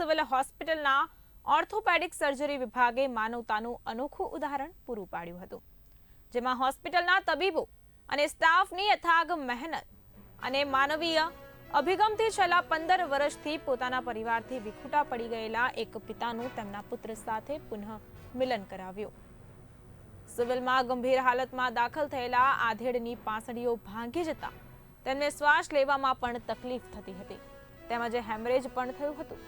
Civil હોસ્પિટલના orthopaedic surgery વિભાગે માનવતાનું અનોખું ઉદાહરણ પૂરું પાડ્યું હતું, જેમાં હોસ્પિટલના તબીબો અને સ્ટાફની અથાગ મહેનત અને માનવીય અભિગમથી છેલ્લા 15 વર્ષથી પોતાના પરિવારથી વિખૂટા પડી ગયેલા એક પિતાનું તેમના પુત્ર સાથે પુનઃ મિલન કરાવ્યું। સિવિલમાં ગંભીર હાલતમાં દાખલ થયેલા આધેડની પાંસળીઓ ભાંગી જતા તેમને શ્વાસ લેવામાં પણ તકલીફ થતી હતી, તેમજ હેમરેજ પણ થયું હતું।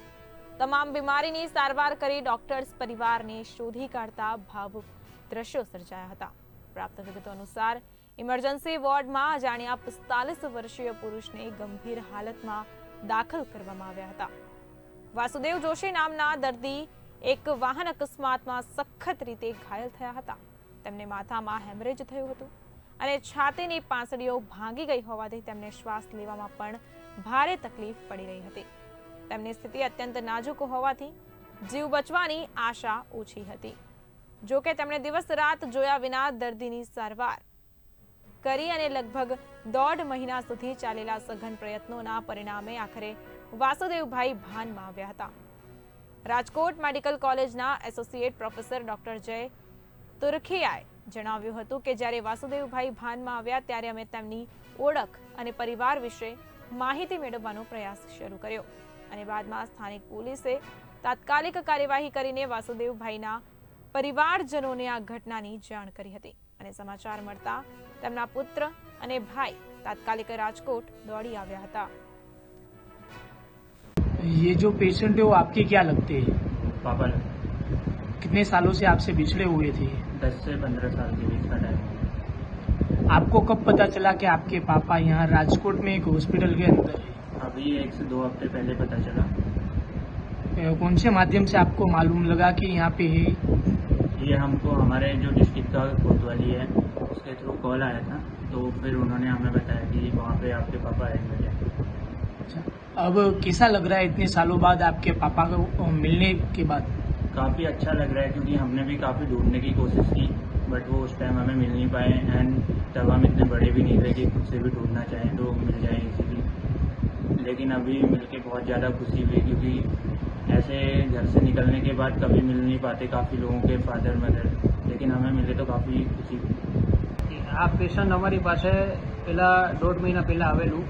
તમામ બીમારીની સારવાર કરી ડોક્ટર્સ પરિવારને શોધી કાઢતા ભાવુક દ્રશ્યો સર્જાયા હતા। પ્રાપ્ત વિગતો અનુસાર ઇમરજન્સી વોર્ડમાં અજાણ્યા 45 વર્ષીય પુરુષને ગંભીર હાલતમાં દાખલ કરવામાં આવ્યા હતા। વાસુદેવ જોશી નામના દર્દી એક વાહન અકસ્માતમાં સખત રીતે ઘાયલ થયા હતા। તેમને માથામાં હેમરેજ થયું હતું અને છાતીની પાંસળીઓ ભાંગી ગઈ હોવાથી તેમને શ્વાસ લેવામાં પણ ભારે તકલીફ પડી રહી હતી। તેમની સ્થિતિ અત્યંત નાજુક હોવાથી જીવ બચવાની આશા ઓછી હતી। જો કે તેમણે દિવસ રાત જોયા વિના દર્દીની સારવાર કરી અને લગભગ 1.5 મહિના સુધી ચાલેલા સઘન પ્રયત્નોના પરિણામે આખરે વાસુદેવભાઈ ભાનમાં આવ્યા હતા। રાજકોટ મેડિકલ કોલેજના એસોસિએટ પ્રોફેસર ડોક્ટર જય તુરખિયાએ જણાવ્યું હતું કે જ્યારે વાસુદેવભાઈ ભાનમાં આવ્યા ત્યારે અમે તેમની ઓળખ અને પરિવાર વિશે માહિતી મેળવવાનો પ્રયાસ શરૂ કર્યો અને બાદમાં સ્થાનિક પોલીસે તાત્કાલિક કાર્યવાહી કરીને વાસુદેવભાઈના પરિવારજનોને આ ઘટનાની જાણ કરી હતી અને સમાચાર મળતા તેમના પુત્ર અને ભાઈ તાત્કાલિક રાજકોટ દોડી આવ્યા હતા। ये जो पेशेंट है वो आपके क्या लगते हैं? पापा कितने सालों से आपसे बिछड़े हुए थे? 10 से 15 साल के बीच का टाइम है। आपको कब पता चला कि आपके पापा यहाँ राजकोट में एक हॉस्पिटल के अंदर है? अभी 1 से 2 हफ्ते पहले पता चला। कौन से माध्यम से आपको मालूम लगा कि यहाँ पे है? ये हमको हमारे जो डिस्ट्रिक्ट का कोतवाली है उसके थ्रू कॉल आया था, तो फिर उन्होंने हमें बताया कि वहाँ पे आपके पापा एडमिट है। अच्छा, अब कैसा लग रहा है इतने सालों बाद आपके पापा को मिलने के बाद? काफ़ी अच्छा लग रहा है क्योंकि हमने भी काफ़ी ढूंढने की कोशिश की, बट वो उस टाइम हमें मिल नहीं पाए एंड तब हम इतने बड़े भी नहीं थे कि खुद से भी ढूंढना चाहें तो मिल जाए इजीली। लेकिन अभी मिलके बहुत ज़्यादा खुशी हुई क्योंकि ऐसे घर से निकलने के बाद कभी मिल नहीं पाते काफ़ी लोगों के फादर मदर, लेकिन हमें मिले तो काफ़ी खुशी हुई। આ પેશન્ટ અમારી પાસે પહેલાં 1.5 મહિના પહેલાં આવેલું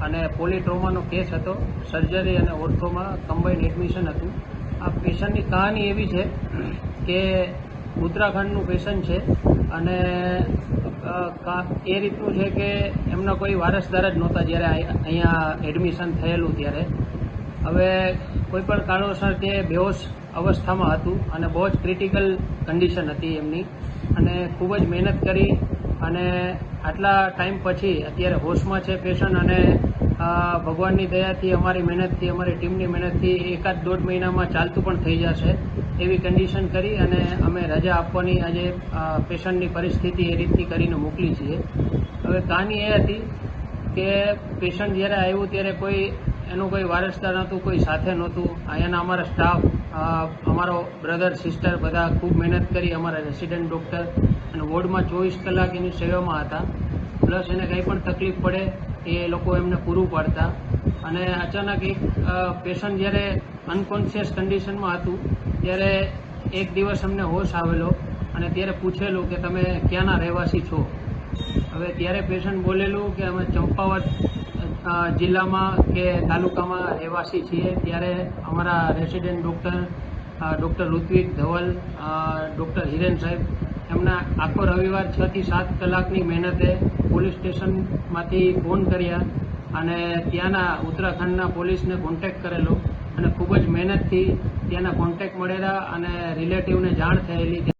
અને પોલીટ્રોમાનો કેસ હતો, સર્જરી અને ઓર્થોમાં કમ્બાઇન્ડ એડમિશન હતું। આ પેશન્ટની કહાની એવી છે કે ઉત્તરાખંડનું પેશન્ટ છે અને એ રીતનું છે કે એમના કોઈ વારસદાર જ નહોતા જ્યારે અહીંયા એડમિશન થયેલું ત્યારે। હવે કોઈપણ કારણોસર તે બેહોશ અવસ્થામાં હતું અને બહુ જ ક્રિટિકલ કન્ડિશન હતી એમની અને ખૂબ જ મહેનત કરી અને આટલા ટાઈમ પછી અત્યારે હોશમાં છે પેશન્ટ અને ભગવાનની દયાથી અમારી મહેનતથી અમારી ટીમની મહેનતથી 1-1.5 મહિનામાં ચાલતું પણ થઈ જશે એવી કન્ડિશન કરી અને અમે રજા આપવાની આજે પેશન્ટની પરિસ્થિતિ એ રીતની કરીને મોકલી છીએ। હવે કહાની એ હતી કે પેશન્ટ જ્યારે આવ્યું ત્યારે કોઈ એનું કોઈ વારસદાર નહોતું, કોઈ સાથે નહોતું। અહીંયાના અમારા સ્ટાફ, અમારો બ્રધર સિસ્ટર બધા ખૂબ મહેનત કરી, અમારા રેસિડેન્ટ ડૉક્ટર અને વોર્ડમાં 24 કલાક એની સેવામાં હતા, પ્લસ એને કંઈ પણ તકલીફ પડે એ લોકો એમને પૂરું પાડતા। અને અચાનક એક પેશન્ટ જ્યારે અનકોન્શિયસ કન્ડિશનમાં હતું ત્યારે એક દિવસ અમને હોશ આવેલો અને ત્યારે પૂછેલું કે તમે ક્યાંના રહેવાસી છો? હવે ત્યારે પેશન્ટ બોલેલું કે અમે ચંપાવત જિલ્લામાં કે તાલુકામાં રહેવાસી છીએ। ત્યારે અમારા resident doctor Hrithik Dhaval, doctor Hiren સાહેબ એમના આખો રવિવાર 6 થી 7 કલાકની મહેનતે પોલીસ સ્ટેશનમાંથી ફોન કર્યા અને ત્યાંના ઉત્તરાખંડના પોલીસને કોન્ટેક્ટ કરેલો અને ખૂબ જ મહેનતથી ત્યાંના કોન્ટેક્ટ મળેલા અને રિલેટિવને જાણ થયેલી।